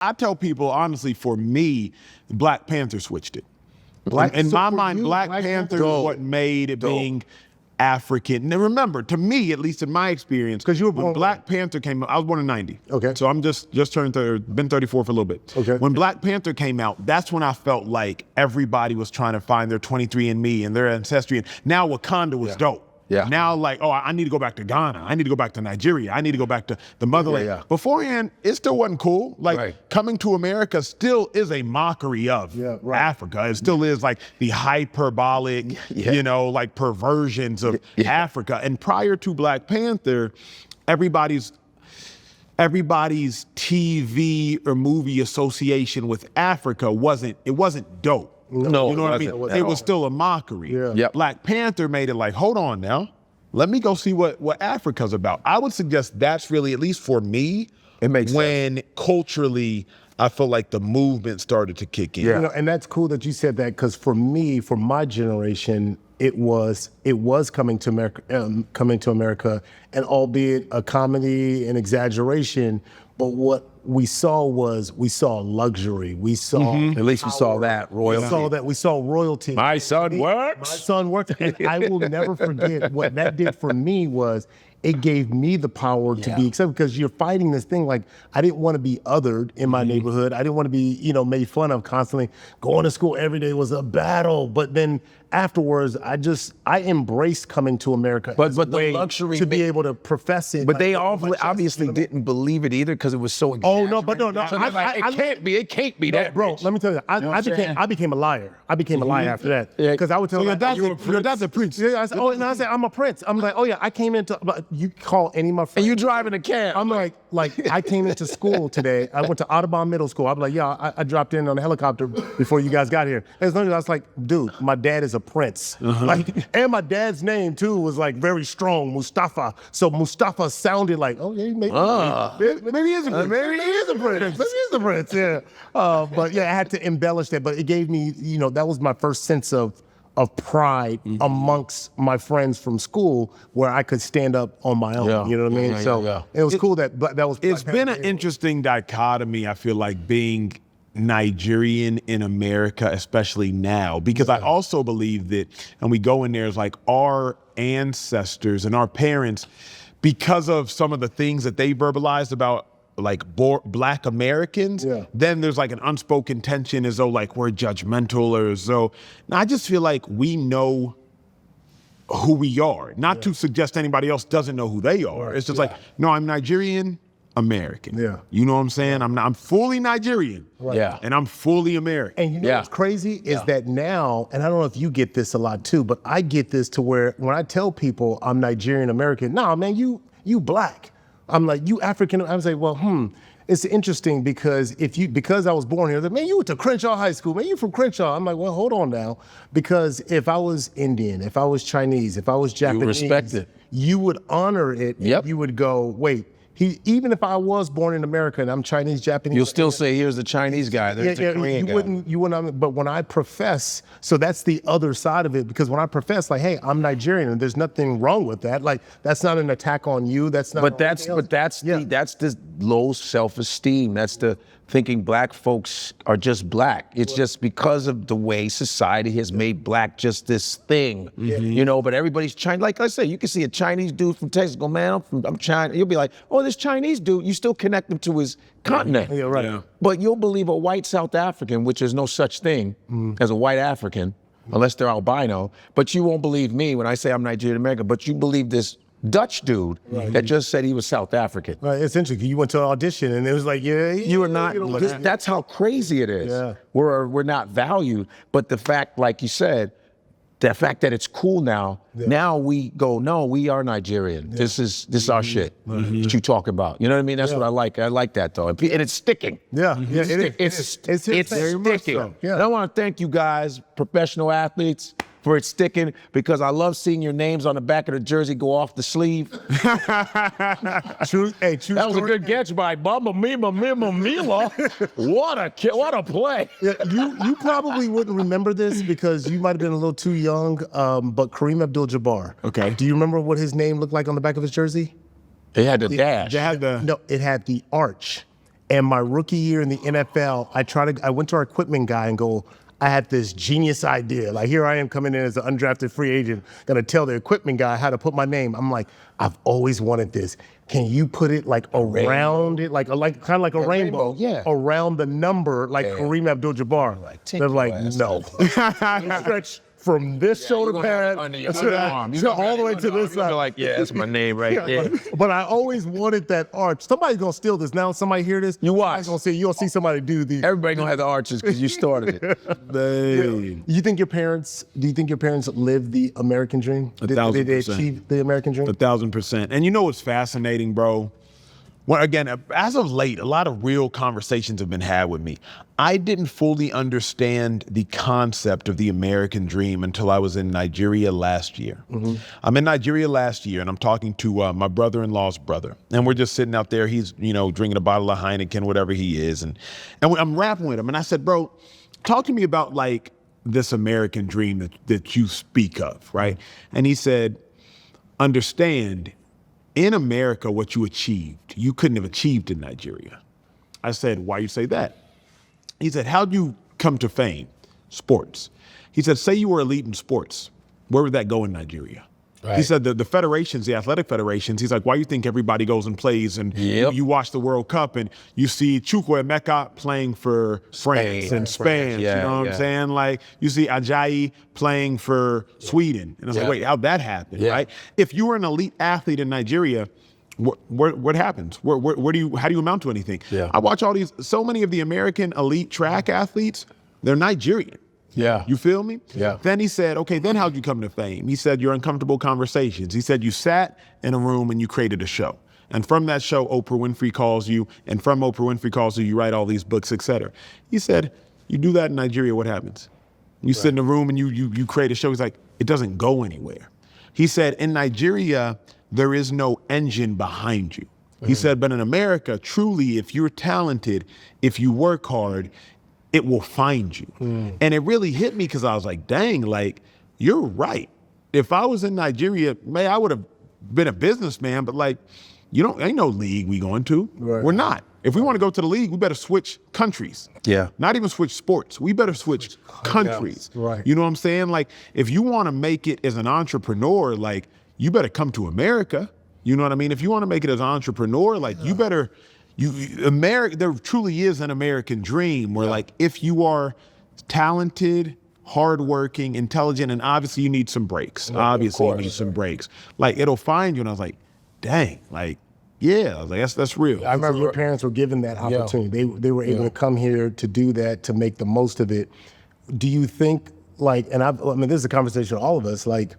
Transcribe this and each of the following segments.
I tell people, honestly, for me, Black Panther switched it. In So my for mind, you, Black Panther is what made it being African. Now remember, to me, at least in my experience, because you were born when Black Panther came out, I was born in 90. Okay. So I'm just turned 30, been 34 for a little bit. Okay. When Black Panther came out, that's when I felt like everybody was trying to find their 23andMe and their ancestry. And now Wakanda was dope. Yeah. Now, like, oh, I need to go back to Ghana. I need to go back to Nigeria. I need to go back to the motherland. Yeah. Beforehand, it still wasn't cool. Like, coming to America still is a mockery of Africa. It still is like the hyperbolic, you know, like perversions of Africa. And prior to Black Panther, everybody's TV or movie association with Africa wasn't dope. No, you know what I mean? It was still a mockery. Black Panther made it like, hold on now, let me go see what Africa's about. I would suggest that's really, at least for me, it makes when culturally I feel like the movement started to kick in. You know, and that's cool that you said that, because for me, for my generation, it was coming to America, and albeit a comedy and exaggeration, but what we saw luxury. We saw at least we saw that royalty. We saw royalty. My son works. My son works, and I will never forget what that did for me was it gave me the power to be accepted, because you're fighting this thing. Like, I didn't want to be othered in my neighborhood. I didn't want to be, you know, made fun of constantly. Going to school every day was a battle. But then afterwards, I embraced coming to America. But the luxury to be able to profess it. But they obviously didn't believe it either, because it was so exaggerated. Oh no, but no. So it can't be that, bro. Let me tell you, I became a liar. I became a liar after that, because I would tell your dad's a prince. Yeah, I said, and I said, I'm a prince. I'm like, oh yeah, I came into. You call any of my friends. And you driving a cab. I'm like I came into school today. I went to Audubon Middle School. I'm like, yeah, I dropped in on a helicopter before you guys got here. As long as I was like, dude, my dad is a prince. Like, and my dad's name too was like very strong, Mustafa. So Mustafa sounded like, oh yeah, maybe he is a prince. Maybe he is a prince. Maybe he is a prince. Yeah. But yeah, I had to embellish that. But it gave me, you know, that was my first sense of pride amongst my friends from school, where I could stand up on my own. You know what I mean? So it was cool that was. It's been an interesting dichotomy, I feel like, being Nigerian in America, especially now, because I also believe that, and we go in there, as like our ancestors and our parents, because of some of the things that they verbalized about like Black Americans, then there's like an unspoken tension, as though like we're judgmental, or as though, now I just feel like we know who we are, not to suggest anybody else doesn't know who they are. It's just like, no, I'm Nigerian American. You know what I'm saying? I'm fully Nigerian. And I'm fully American. And you know what's crazy is that now, and I don't know if you get this a lot too, but I get this to where when I tell people I'm Nigerian American, nah, man, you Black. I'm like, you African. I was like, well, it's interesting, because because I was born here, man, you went to Crenshaw High School, man, you from Crenshaw. I'm like, well, hold on now, because if I was Indian, if I was Chinese, if I was Japanese, you respect it. You would honor it. And you would go, wait. Even if I was born in America and I'm Chinese, Japanese, you'll still say, "Here's the Chinese guy." There's the Korean guy. You wouldn't. But when I profess, so that's the other side of it. Because when I profess, like, "Hey, I'm Nigerian," and there's nothing wrong with that. Like, that's not an attack on you. That's not. That's the low self-esteem. That's the thinking Black folks are just Black. It's just because of the way society has made Black just this thing, you know. But everybody's Chinese. Like I said, you can see a Chinese dude from Texas go, man, I'm China. You'll be like, oh, this Chinese dude. You still connect him to his continent. But you'll believe a white South African, which is no such thing as a white African, unless they're albino. But you won't believe me when I say I'm Nigerian American. But you believe this Dutch dude that just said he was South African. It's interesting. You went to an audition and it was like, you are not. That's how crazy it is. We're not valued, but the fact, like you said, the fact that it's cool now. Now we go, no, we are Nigerian. This is our shit that you talk about. You know what I mean? That's what I like. I like that though, and it's sticking. It's sticking. And I want to thank you guys, professional athletes, for it sticking, because I love seeing your names on the back of the jersey go off the sleeve. True that was a good catch by Gbajabiamila. What a play. You probably wouldn't remember this because you might have been a little too young, but Kareem Abdul-Jabbar. Okay. Do you remember what his name looked like on the back of his jersey? It had the dash. No, it had the arch. And my rookie year in the NFL, I went to our equipment guy and go, I had this genius idea. Like, here I am coming in as an undrafted free agent, gonna tell the equipment guy how to put my name. I'm like, I've always wanted this. Can you put it like around it, like kind of like a rainbow, around the number, like Kareem Abdul-Jabbar? They're like, no. Stretch from this shoulder pad under your arm. all the way to this side. You're like, yeah, that's my name right there. But I always wanted that arch. Somebody's gonna steal this now. Somebody hear this. You watch. You'll see somebody do the. Everybody gonna have the arches because you started it. Do you think your parents lived the American dream? Did they achieve the American dream? 1,000%. And you know what's fascinating, bro? Well, again, as of late, a lot of real conversations have been had with me. I didn't fully understand the concept of the American dream until I was in Nigeria last year. I'm in Nigeria last year, and I'm talking to my brother-in-law's brother. And we're just sitting out there. He's, drinking a bottle of Heineken, whatever he is. And I'm rapping with him. And I said, bro, talk to me about, like, this American dream that you speak of, right? And he said, understand, in America, what you achieved, you couldn't have achieved in Nigeria. I said, why you say that? He said, how'd you come to fame? Sports. He said, say you were elite in sports. Where would that go in Nigeria? Right. He said the federations, the athletic federations, he's like, why you think everybody goes and plays and you watch the World Cup and you see Chukwuemeka playing for France and Spain, you know what I'm saying? Like, you see Ajayi playing for Sweden. And I was like, wait, how'd that happen, right? If you were an elite athlete in Nigeria, what happens? How do you amount to anything? I watch so many of the American elite track athletes, they're Nigerian. You feel me? Then he said, okay, then how'd you come to fame? He said, your uncomfortable conversations. He said, you sat in a room and you created a show. And from that show, Oprah Winfrey calls you. And from Oprah Winfrey calls you, you write all these books, et cetera. He said, you do that in Nigeria, what happens? You sit in a room and you create a show. He's like, it doesn't go anywhere. He said, in Nigeria, there is no engine behind you. He said, but in America, truly, if you're talented, if you work hard, it will find you. And it really hit me because I was like, dang, like, you're right. If I was in Nigeria, man, I would have been a businessman, but like, ain't no league we going to. We're not. If we want to go to the league, we better switch countries. Not even switch sports. We better switch countries. You know what I'm saying? Like, if you want to make it as an entrepreneur, like, you better come to America. You know what I mean? If you want to make it as an entrepreneur, like, you better, there truly is an American dream where, like, if you are talented, hardworking, intelligent, and obviously you need some breaks. Obviously you need some breaks. Like, it'll find you. And I was like, dang, like, yeah, I was like, that's real. I remember your parents were given that opportunity. They were able to come here to do that, to make the most of it. Do you think, like, and I mean, this is a conversation with all of us, like,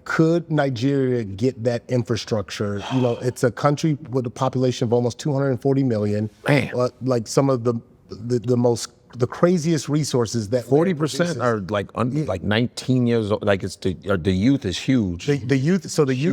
could Nigeria get that infrastructure? It's a country with a population of almost 240 million. Man. Like, some of the craziest resources that 40% are like 19 years old. Like, the youth is huge. The youth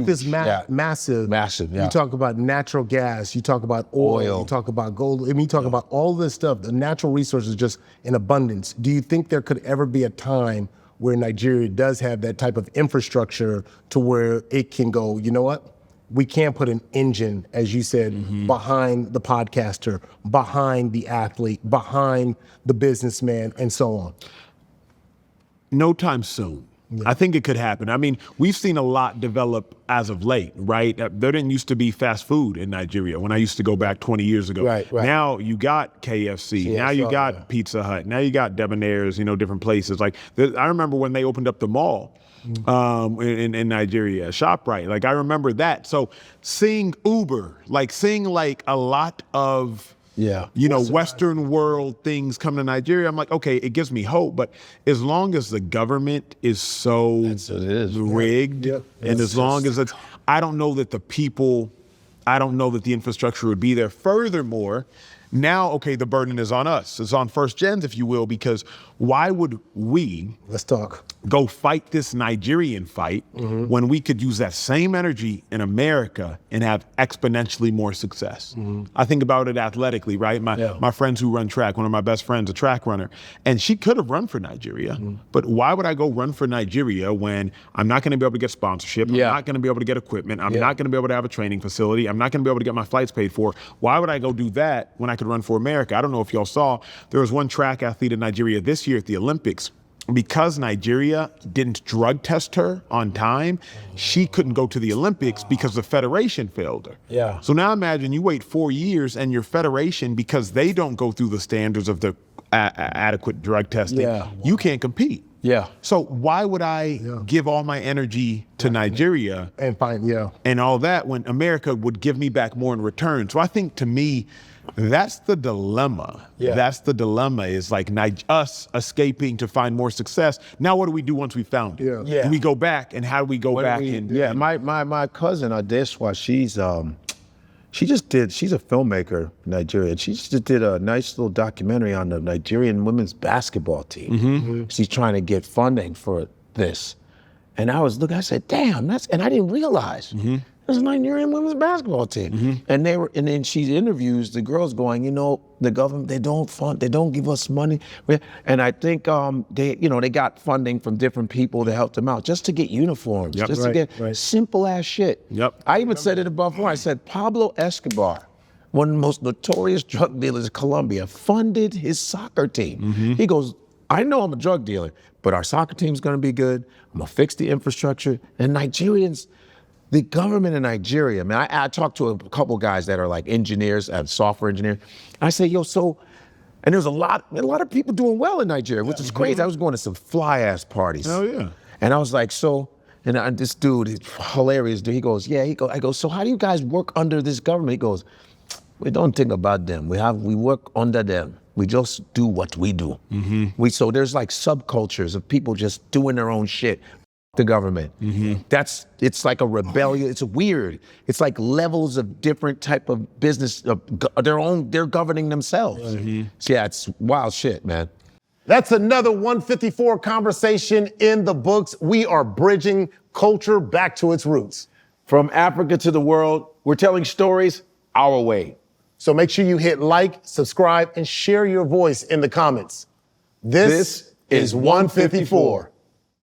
is massive. Massive. You talk about natural gas. You talk about oil. You talk about gold. I mean, you talk about all this stuff. The natural resources just in abundance. Do you think there could ever be a time where Nigeria does have that type of infrastructure to where it can go, you know what? We can put an engine, as you said, behind the podcaster, behind the athlete, behind the businessman, and so on. No time soon. I think it could happen. I mean, we've seen a lot develop as of late, right? There didn't used to be fast food in Nigeria when I used to go back 20 years ago. Right. Now you got KFC. Now you got Pizza Hut. Now you got Debonair's, different places. Like, I remember when they opened up the mall in Nigeria, ShopRite. Like, I remember that. So seeing Uber, seeing a lot of Western world things come to Nigeria, I'm like, okay, it gives me hope. But as long as the government is so rigged, and as long as I don't know that the infrastructure would be there. Furthermore, now, okay, the burden is on us. It's on first gens, if you will, because why would we go fight this Nigerian fight when we could use that same energy in America and have exponentially more success? I think about it athletically, right? My friends who run track, one of my best friends, a track runner, and she could have run for Nigeria, but why would I go run for Nigeria when I'm not going to be able to get sponsorship, I'm not going to be able to get equipment, I'm not going to be able to have a training facility, I'm not going to be able to get my flights paid for? Why would I go do that when I could could run for America. I don't know if y'all saw, there was one track athlete in Nigeria this year at the Olympics. Because Nigeria didn't drug test her on time, she couldn't go to the Olympics because the federation failed her. Yeah. So now imagine you wait 4 years and your federation, because they don't go through the standards of the adequate drug testing, you can't compete. Yeah. So why would I give all my energy to Nigeria and all that when America would give me back more in return? So I think, to me, that's the dilemma. That's the dilemma, is like us escaping to find more success. Now what do we do once we found it? Do we go back, and how do we go back? My cousin Daneschmah, she's a filmmaker in Nigeria. She just did a nice little documentary on the Nigerian women's basketball team. She's trying to get funding for this. And I was looking, I said, damn, and I didn't realize. There's a Nigerian women's basketball team. And then she interviews the girls going, the government, they don't give us money. And I think they got funding from different people to help them out, just to get uniforms, to get simple ass shit. I even said it above before. I said, Pablo Escobar, one of the most notorious drug dealers in Colombia, funded his soccer team. He goes, I know I'm a drug dealer, but our soccer team's gonna be good. I'm gonna fix the infrastructure. And Nigerians, the government in Nigeria, I mean, I talked to a couple guys that are like engineers, software engineers. I say, and there's a lot of people doing well in Nigeria, which is crazy. I was going to some fly ass parties. Oh yeah. And I was like, and this dude, he's hilarious dude. He goes, I go, so how do you guys work under this government? He goes, we don't think about them. We work under them. We just do what we do. So there's like subcultures of people just doing their own shit. The government. It's like a rebellion. It's weird. It's like levels of different type of business. They're governing themselves. So yeah, it's wild shit, man. That's another 154 conversation in the books. We are bridging culture back to its roots. From Africa to the world, we're telling stories our way. So make sure you hit like, subscribe, and share your voice in the comments. This is 154.